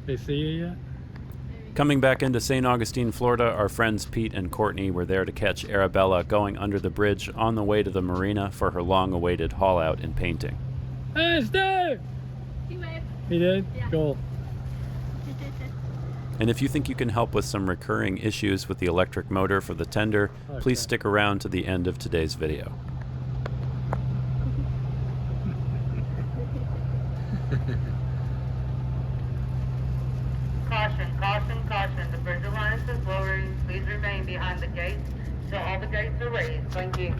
They see you yet? Coming back into St. Augustine, Florida, our friends Pete and Courtney were there to catch Arabella going under the bridge on the way to the marina for her long-awaited haul-out and painting. Hey, Steve! He waved. He did? Yeah. Cool. And if you think you can help with some recurring issues with the electric motor for the tender, please stick around to the end of today's video. Caution, caution, caution. The bridge alliance is lowering. Please remain behind the gates till all the gates are raised. Thank you.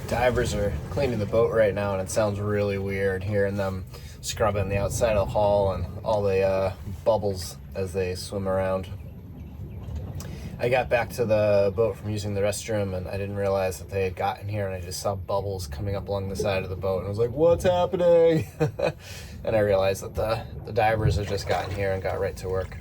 Divers are cleaning the boat right now, and it sounds really weird hearing them scrubbing the outside of the hull and all the bubbles as they swim around. I got back to the boat from using the restroom, and I didn't realize that they had gotten here, and I just saw bubbles coming up along the side of the boat, and I was like, what's happening? And I realized that the divers had just gotten here and got right to work.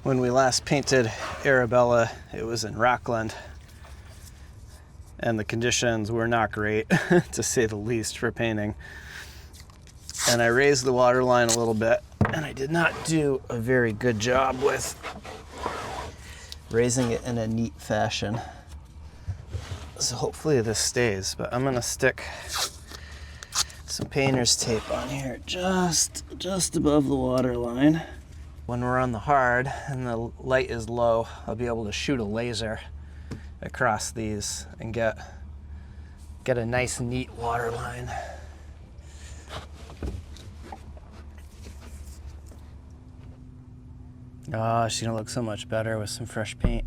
When we last painted Arabella, it was in Rockland, and the conditions were not great, to say the least, for painting. And I raised the water line a little bit, and I did not do a very good job with raising it in a neat fashion. So hopefully this stays, but I'm gonna stick some painter's tape on here just above the water line. When we're on the hard and the light is low, I'll be able to shoot a laser across these and get a nice, neat water line. Oh, she's gonna look so much better with some fresh paint.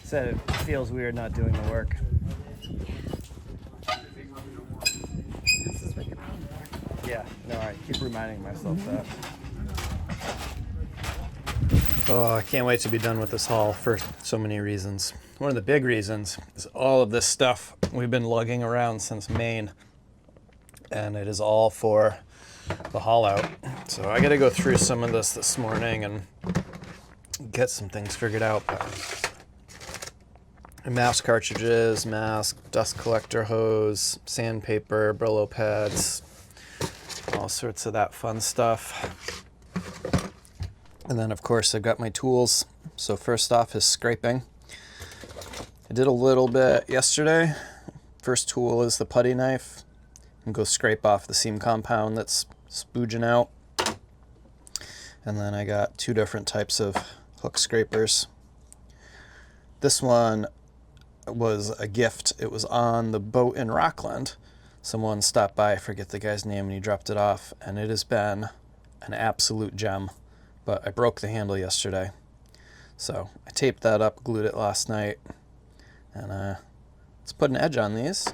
Said it feels weird not doing the work. Yeah, no, I keep reminding myself that. Oh, I can't wait to be done with this haul for so many reasons. One of the big reasons is all of this stuff we've been lugging around since Maine, and it is all for the haul out. So I got to go through some of this morning and get some things figured out. But mask cartridges, mask, dust collector hose, sandpaper, Brillo pads, all sorts of that fun stuff. And then of course I've got my tools. So first off is scraping. I did a little bit yesterday. First tool is the putty knife, and go scrape off the seam compound that's spooging out. And then I got 2 different types of hook scrapers. This one was a gift. It was on the boat in Rockland. Someone stopped by, I forget the guy's name, and he dropped it off, and it has been an absolute gem. But I broke the handle yesterday. So I taped that up, glued it last night, and let's put an edge on these.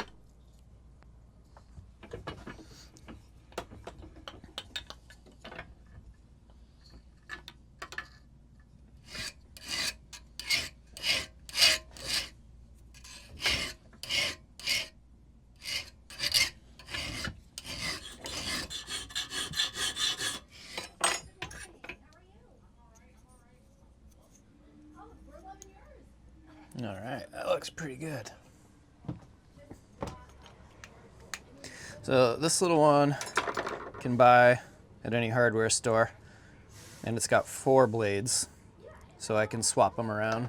All right, that looks pretty good. So this little one you can buy at any hardware store, and it's got 4 blades, so I can swap them around.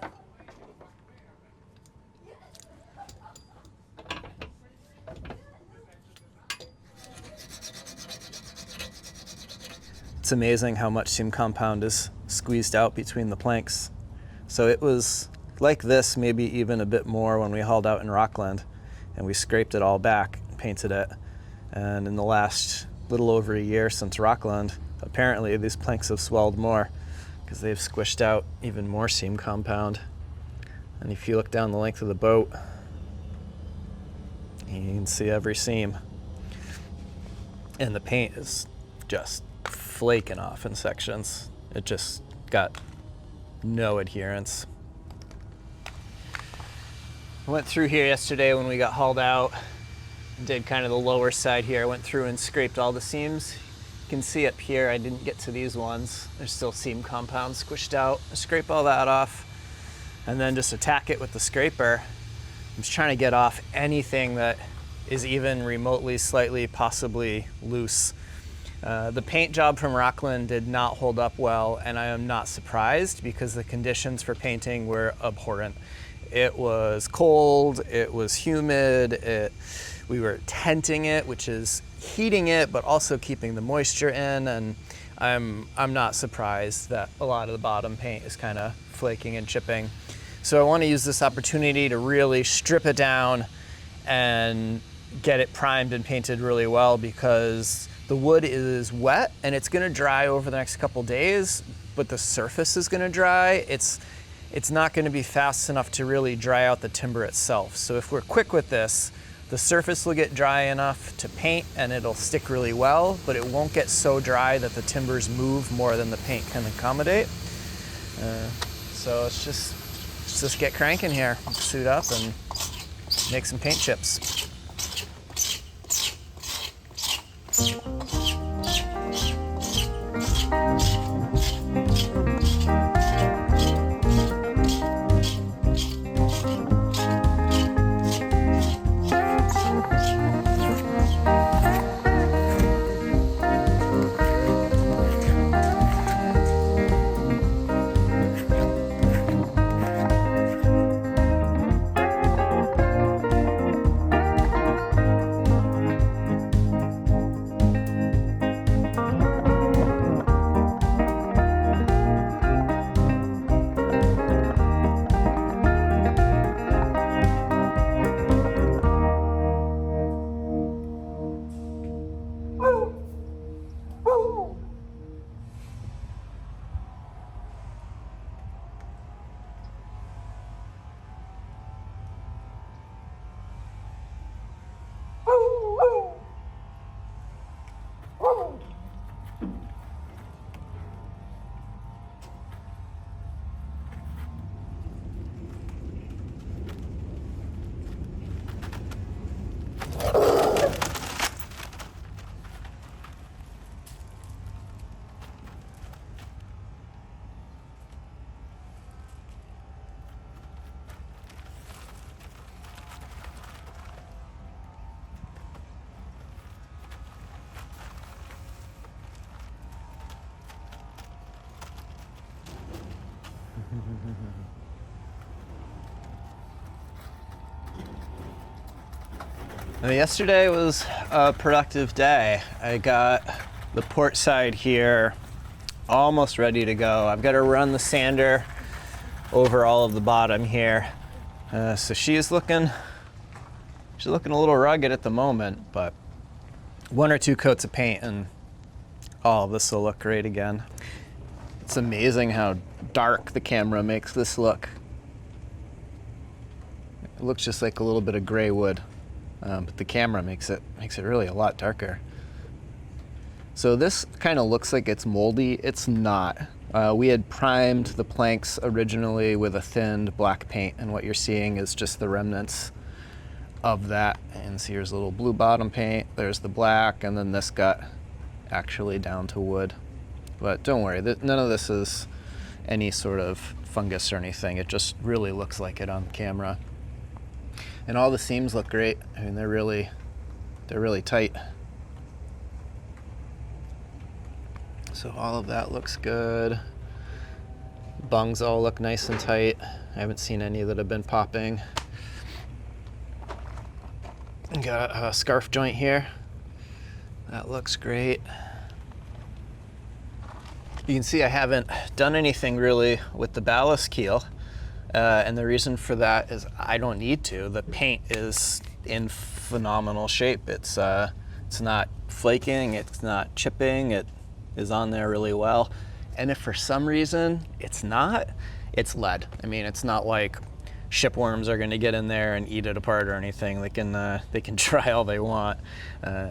It's amazing how much seam compound is squeezed out between the planks. So it was like this, maybe even a bit more when we hauled out in Rockland, and we scraped it all back and painted it. And in the last little over a year since Rockland, apparently these planks have swelled more because they've squished out even more seam compound. And if you look down the length of the boat, you can see every seam. And the paint is just flaking off in sections. It just got no adherence. I went through here yesterday when we got hauled out, did kind of the lower side here. I went through and scraped all the seams. You can see up here, I didn't get to these ones. There's still seam compound squished out. I scrape all that off and then just attack it with the scraper. I'm just trying to get off anything that is even remotely, slightly, possibly loose. The paint job from Rockland did not hold up well, and I am not surprised because the conditions for painting were abhorrent. It was cold, it was humid, we were tenting it, which is heating it, but also keeping the moisture in, and I'm not surprised that a lot of the bottom paint is kind of flaking and chipping. So I want to use this opportunity to really strip it down and get it primed and painted really well, because the wood is wet and it's going to dry over the next couple days, but the surface is going to dry. It's not going to be fast enough to really dry out the timber itself. So if we're quick with this, the surface will get dry enough to paint and it'll stick really well, but it won't get so dry that the timbers move more than the paint can accommodate. So let's just get cranking here, suit up and make some paint chips. Yesterday was a productive day. I got the port side here almost ready to go. I've got to run the sander over all of the bottom here. So she's looking a little rugged at the moment, but 1 or 2 coats of paint and all of this will look great again. It's amazing how dark the camera makes this look. It looks just like a little bit of gray wood, but the camera makes it really a lot darker. So this kind of looks like it's moldy. It's not. We had primed the planks originally with a thinned black paint, and what you're seeing is just the remnants of that. And so here's a little blue bottom paint, there's the black, and then this got actually down to wood. But don't worry, none of this is any sort of fungus or anything. It just really looks like it on camera. And all the seams look great. I mean, they're really tight. So all of that looks good. Bungs all look nice and tight. I haven't seen any that have been popping. Got a scarf joint here. That looks great. You can see I haven't done anything really with the ballast keel. And the reason for that is I don't need to. The paint is in phenomenal shape. It's not flaking, it's not chipping, it is on there really well. And if for some reason it's not, it's lead. I mean, it's not like shipworms are going to get in there and eat it apart or anything. They can try all they want.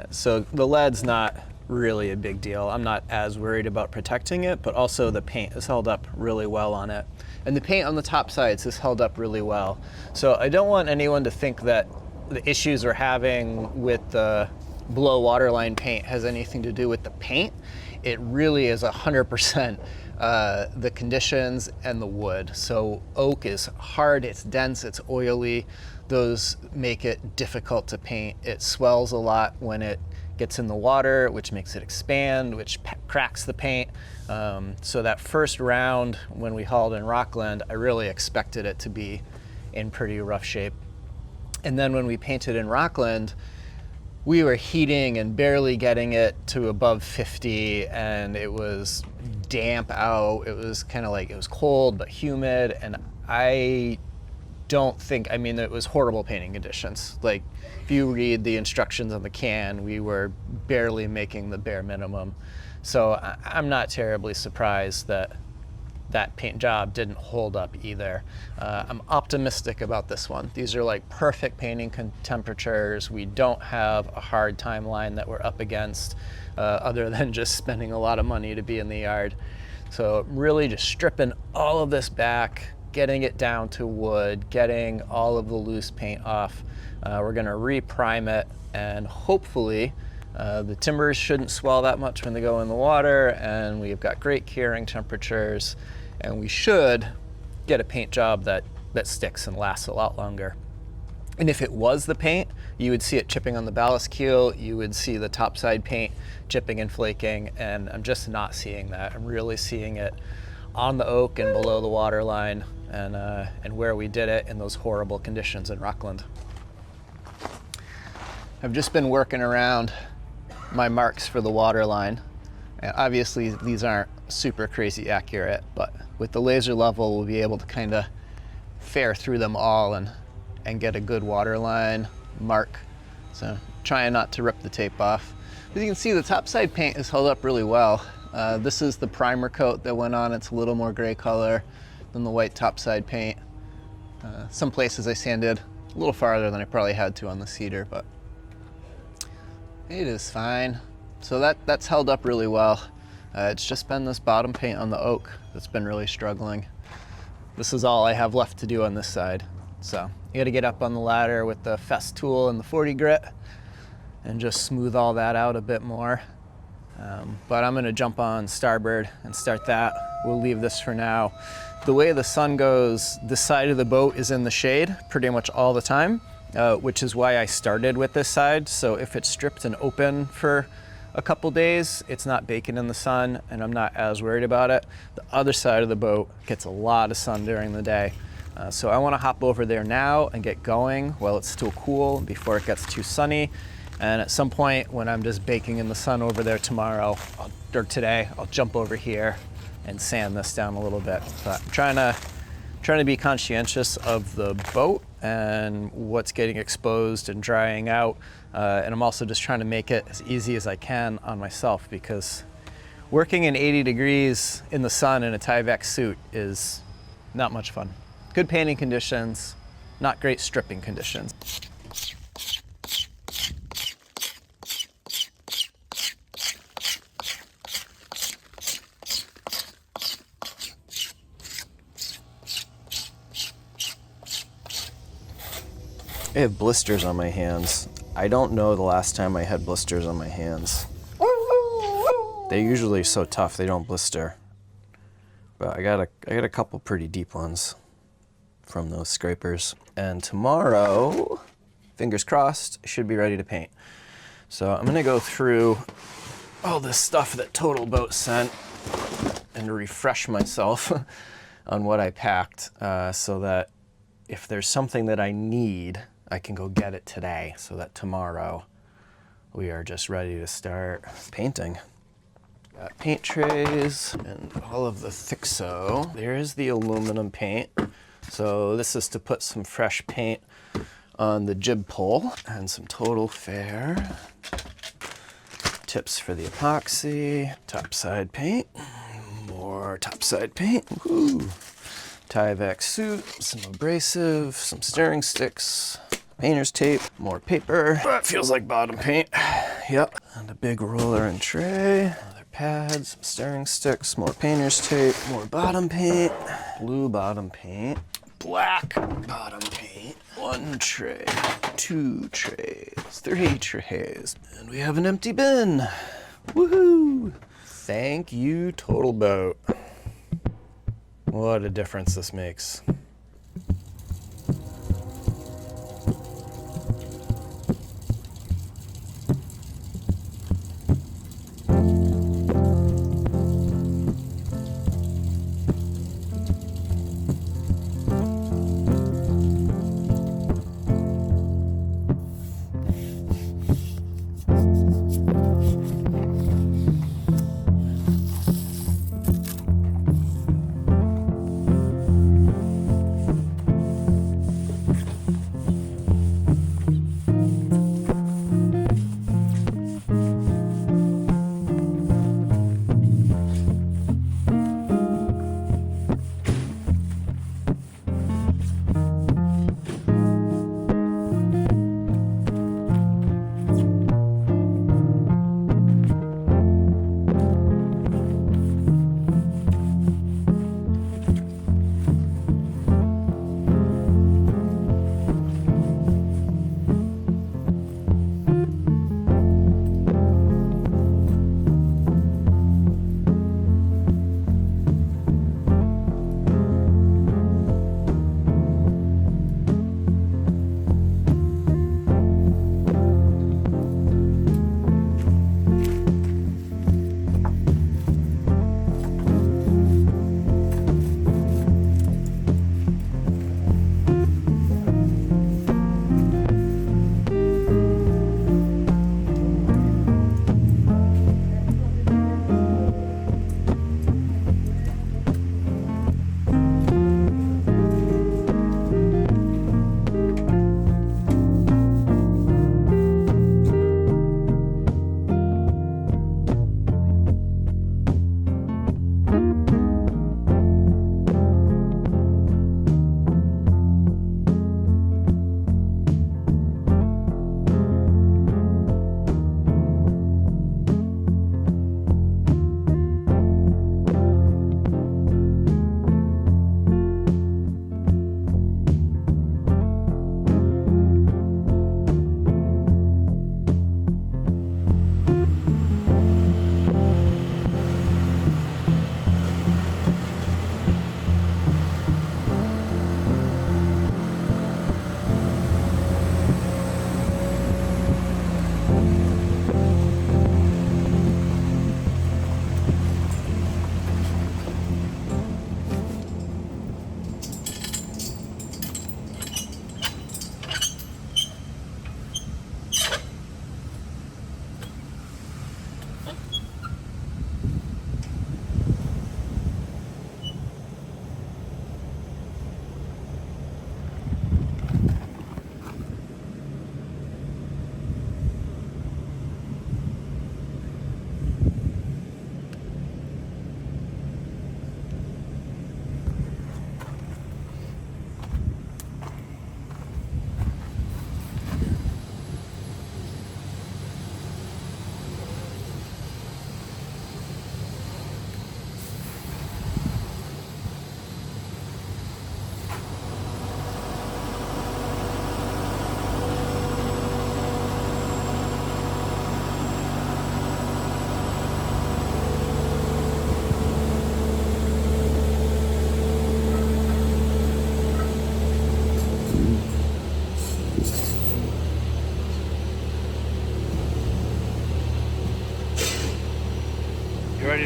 So the lead's not really a big deal. I'm not as worried about protecting it, but also the paint is held up really well on it. And the paint on the top sides is held up really well. So I don't want anyone to think that the issues we're having with the below waterline paint has anything to do with the paint. It really is 100% the conditions and the wood. So oak is hard, it's dense, it's oily. Those make it difficult to paint. It swells a lot when it gets in the water, which makes it expand, which cracks the paint. So that first round when we hauled in Rockland, I really expected it to be in pretty rough shape. And then when we painted in Rockland, we were heating and barely getting it to above 50, and it was damp out. It was kind of like, it was cold but humid, and I mean, it was horrible painting conditions. Like, if you read the instructions on the can, we were barely making the bare minimum. So I'm not terribly surprised that that paint job didn't hold up either. I'm optimistic about this one. These are like perfect painting temperatures. We don't have a hard timeline that we're up against, other than just spending a lot of money to be in the yard. So really just stripping all of this back, getting it down to wood, getting all of the loose paint off. We're gonna re-prime it, and hopefully the timbers shouldn't swell that much when they go in the water, and we've got great curing temperatures, and we should get a paint job that sticks and lasts a lot longer. And if it was the paint, you would see it chipping on the ballast keel, you would see the topside paint chipping and flaking, and I'm just not seeing that. I'm really seeing it on the oak and below the waterline, and where we did it in those horrible conditions in Rockland. I've just been working around my marks for the waterline. And obviously these aren't super crazy accurate, but with the laser level we'll be able to kind of fare through them all and get a good waterline mark. So trying not to rip the tape off. As you can see, the topside paint is held up really well. This is the primer coat that went on. It's a little more gray color than the white topside paint. Some places I sanded a little farther than I probably had to on the cedar, but it is fine. So that's held up really well. It's just been this bottom paint on the oak that's been really struggling. This is all I have left to do on this side. So you gotta get up on the ladder with the Fest tool and the 40 grit and just smooth all that out a bit more. But I'm gonna jump on starboard and start that. We'll leave this for now. The way the sun goes, this side of the boat is in the shade pretty much all the time, which is why I started with this side. So if it's stripped and open for a couple days, it's not baking in the sun, and I'm not as worried about it. The other side of the boat gets a lot of sun during the day. So I want to hop over there now and get going while it's still cool before it gets too sunny. And at some point when I'm just baking in the sun over there tomorrow or today, I'll jump over here and sand this down a little bit. But I'm trying to be conscientious of the boat and what's getting exposed and drying out. And I'm also just trying to make it as easy as I can on myself, because working in 80 degrees in the sun in a Tyvek suit is not much fun. Good painting conditions, not great stripping conditions. I have blisters on my hands. I don't know the last time I had blisters on my hands. They're usually so tough they don't blister. But I got a couple pretty deep ones from those scrapers. And tomorrow, fingers crossed, I should be ready to paint. So I'm gonna go through all this stuff that Total Boat sent and refresh myself on what I packed, so that if there's something that I need, I can go get it today, so that tomorrow we are just ready to start painting. Got paint trays and all of the Fixo. There's the aluminum paint. So this is to put some fresh paint on the jib pole, and some Total Fair. Tips for the epoxy, topside paint, more topside paint. Woo. Tyvek suit, some abrasive, some stirring sticks, painter's tape, more paper. That feels like bottom paint. Yep. And a big roller and tray. Other pads, some stirring sticks, more painter's tape, more bottom paint, blue bottom paint, black bottom paint. 1 tray, 2 trays, 3 trays, and we have an empty bin. Woohoo! Thank you, Total Boat. What a difference this makes.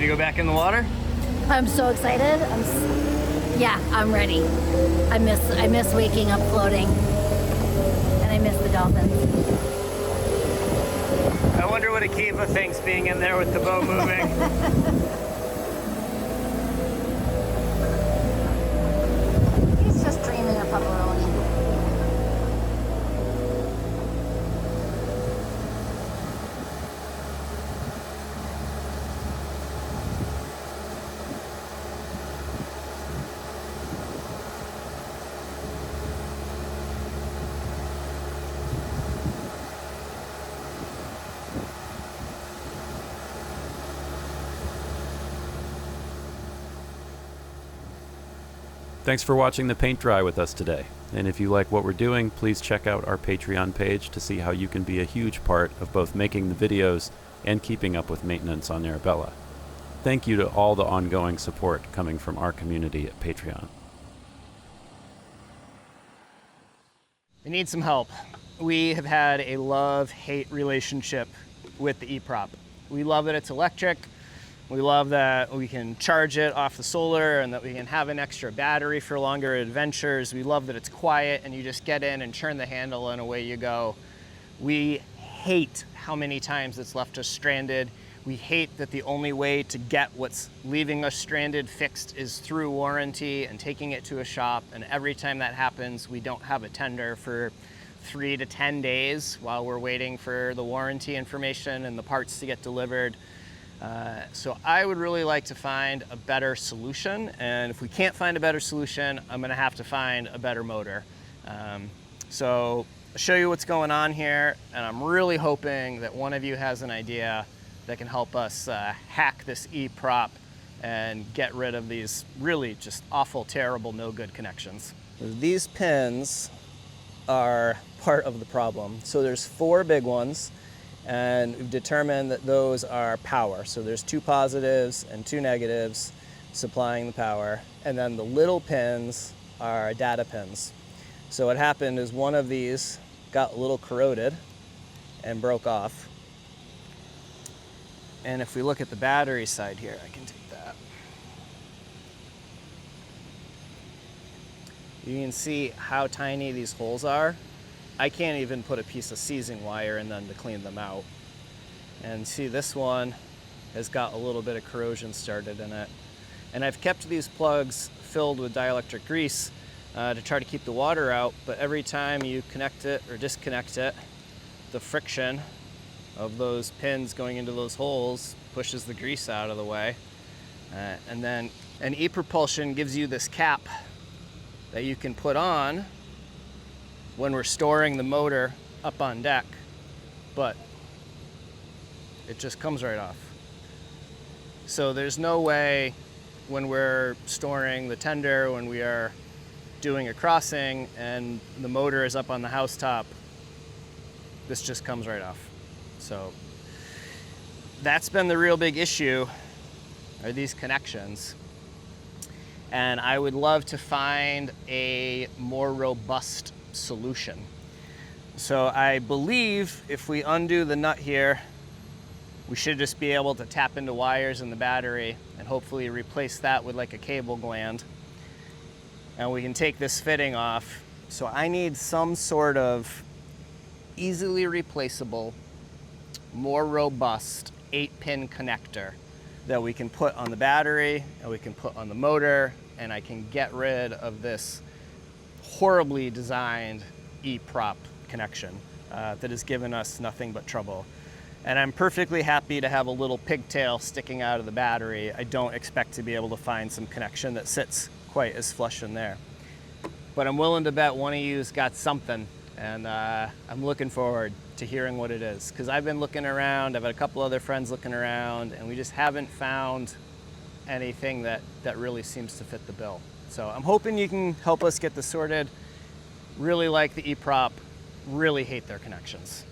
to go back in the water? I'm so excited. Yeah, I'm ready. I miss waking up floating, and I miss the dolphins. I wonder what Akiva thinks being in there with the boat moving. He's just dreaming of pepperoni. Thanks for watching the paint dry with us today. And if you like what we're doing, please check out our Patreon page to see how you can be a huge part of both making the videos and keeping up with maintenance on Arabella. Thank you to all the ongoing support coming from our community at Patreon. We need some help. We have had a love-hate relationship with the e-prop. We love that it's electric. We love that we can charge it off the solar and that we can have an extra battery for longer adventures. We love that it's quiet and you just get in and turn the handle and away you go. We hate how many times it's left us stranded. We hate that the only way to get what's leaving us stranded fixed is through warranty and taking it to a shop. And every time that happens, we don't have a tender for 3 to 10 days while we're waiting for the warranty information and the parts to get delivered. So I would really like to find a better solution, and if we can't find a better solution, I'm gonna have to find a better motor. So I'll show you what's going on here, and I'm really hoping that one of you has an idea that can help us hack this e-prop and get rid of these really just awful, terrible, no good connections. These pins are part of the problem. So there's 4 big ones, and we've determined that those are power. So there's 2 positives and 2 negatives supplying the power. And then the little pins are data pins. So what happened is one of these got a little corroded and broke off. And if we look at the battery side here, I can take that. You can see how tiny these holes are. I can't even put a piece of seizing wire in them to clean them out. And see, this one has got a little bit of corrosion started in it. And I've kept these plugs filled with dielectric grease to try to keep the water out, but every time you connect it or disconnect it, the friction of those pins going into those holes pushes the grease out of the way. And then an e-propulsion gives you this cap that you can put on when we're storing the motor up on deck, but it just comes right off. So there's no way when we're storing the tender, when we are doing a crossing and the motor is up on the housetop, this just comes right off. So that's been the real big issue, are these connections. And I would love to find a more robust solution. So I believe if we undo the nut here, we should just be able to tap into wires in the battery and hopefully replace that with like a cable gland. And we can take this fitting off. So I need some sort of easily replaceable, more robust 8-pin connector that we can put on the battery and we can put on the motor, and I can get rid of this horribly designed e-prop connection that has given us nothing but trouble. And I'm perfectly happy to have a little pigtail sticking out of the battery. I don't expect to be able to find some connection that sits quite as flush in there. But I'm willing to bet one of you's got something, and I'm looking forward to hearing what it is. Because I've been looking around, I've had a couple other friends looking around, and we just haven't found anything that really seems to fit the bill. So I'm hoping you can help us get this sorted. Really like the e-prop, really hate their connections.